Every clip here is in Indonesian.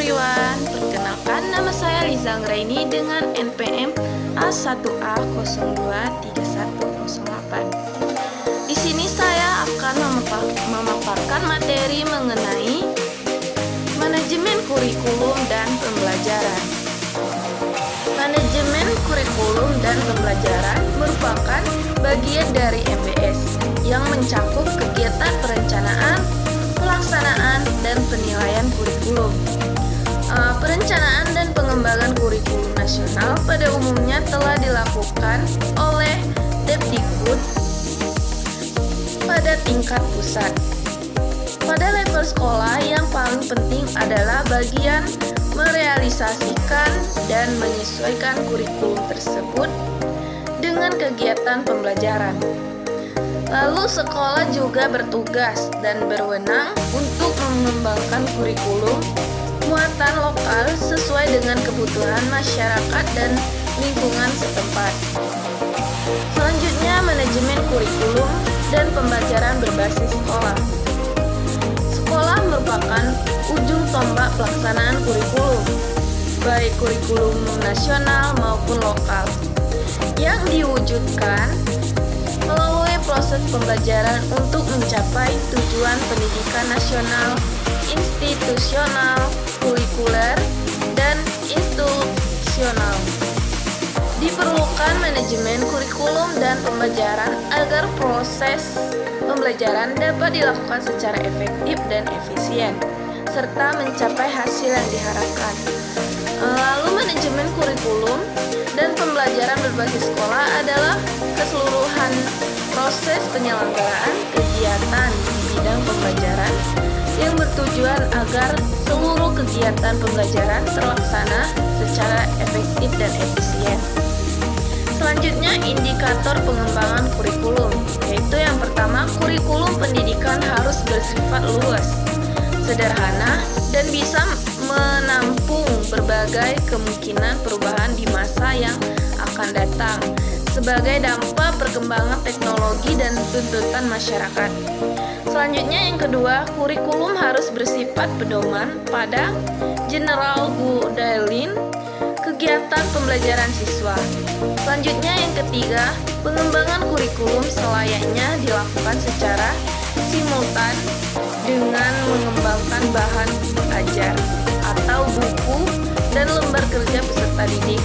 everyone, perkenalkan nama saya Liza Anggraini dengan NPM A1A023108. Di sini saya akan memaparkan materi mengenai manajemen kurikulum dan pembelajaran. Manajemen kurikulum dan pembelajaran merupakan bagian dari MBS yang mencakup kegiatan perencanaan, pelaksanaan, dan penilaian kurikulum. Perencanaan dan pengembangan kurikulum nasional pada umumnya telah dilakukan oleh Depdikbud pada tingkat pusat. Pada level sekolah, yang paling penting adalah bagian merealisasikan dan menyesuaikan kurikulum tersebut dengan kegiatan pembelajaran. Lalu sekolah juga bertugas dan berwenang untuk mengembangkan kurikulum muatan lokal sesuai dengan kebutuhan masyarakat dan lingkungan setempat. Selanjutnya, manajemen kurikulum dan pembelajaran berbasis sekolah. Sekolah merupakan ujung tombak pelaksanaan kurikulum, baik kurikulum nasional maupun lokal, yang diwujudkan melalui proses pembelajaran untuk mencapai tujuan pendidikan nasional, institusional, kurikuler, dan institusional. Diperlukan manajemen kurikulum dan pembelajaran agar proses pembelajaran dapat dilakukan secara efektif dan efisien, serta mencapai hasil yang diharapkan. Lalu manajemen kurikulum dan pembelajaran berbasis sekolah adalah keseluruhan proses penyelenggaraan kegiatan di bidang pembelajaran yang bertujuan agar seluruh kegiatan pembelajaran terlaksana secara efektif dan efisien. Selanjutnya, indikator pengembangan kurikulum, yaitu yang pertama, kurikulum pendidikan harus bersifat luas, sederhana, dan bisa menampung berbagai kemungkinan perubahan di masa yang akan datang sebagai dampak perkembangan teknologi dan tuntutan masyarakat. Selanjutnya, yang kedua, kurikulum harus bersifat pedoman pada general guideline kegiatan pembelajaran siswa. Selanjutnya, yang ketiga, pengembangan kurikulum selayaknya dilakukan secara simultan dengan mengembangkan bahan ajar atau buku dan lembar kerja peserta didik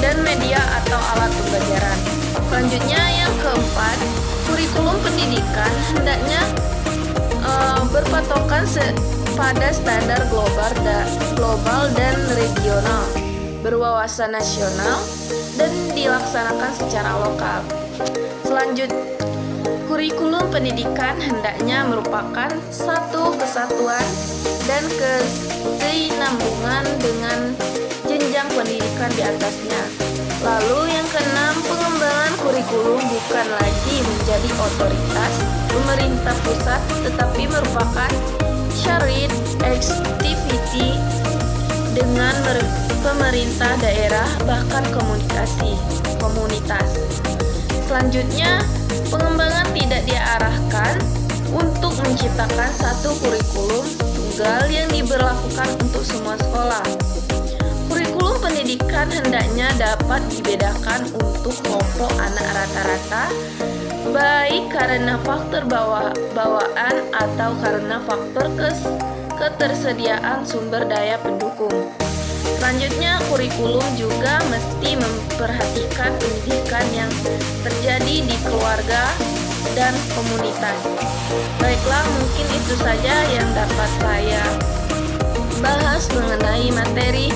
dan media atau alat pembelajaran. Selanjutnya, yang keempat, kurikulum pendidikan hendaknya berpatokan pada standar global dan regional, berwawasan nasional, dan dilaksanakan secara lokal. Selanjutnya, kurikulum pendidikan hendaknya merupakan satu kesatuan dan kesinambungan dengan jenjang pendidikan di atasnya. Lalu yang keenam, pengembangan kurikulum bukan lagi menjadi otoritas pemerintah pusat, tetapi merupakan shared activity dengan pemerintah daerah, bahkan komunitas. Selanjutnya, pengembangan tidak diarahkan untuk menciptakan satu kurikulum tunggal yang diberlakukan untuk semua sekolah. Kurikulum pendidikan hendaknya dapat dibedakan untuk kelompok anak rata-rata, baik karena faktor bawaan atau karena faktor ketersediaan sumber daya pendukung. Selanjutnya, kurikulum juga mesti memperhatikan pendidikan yang terjadi di keluarga dan komunitas. Baiklah, mungkin itu saja yang dapat saya bahas mengenai materi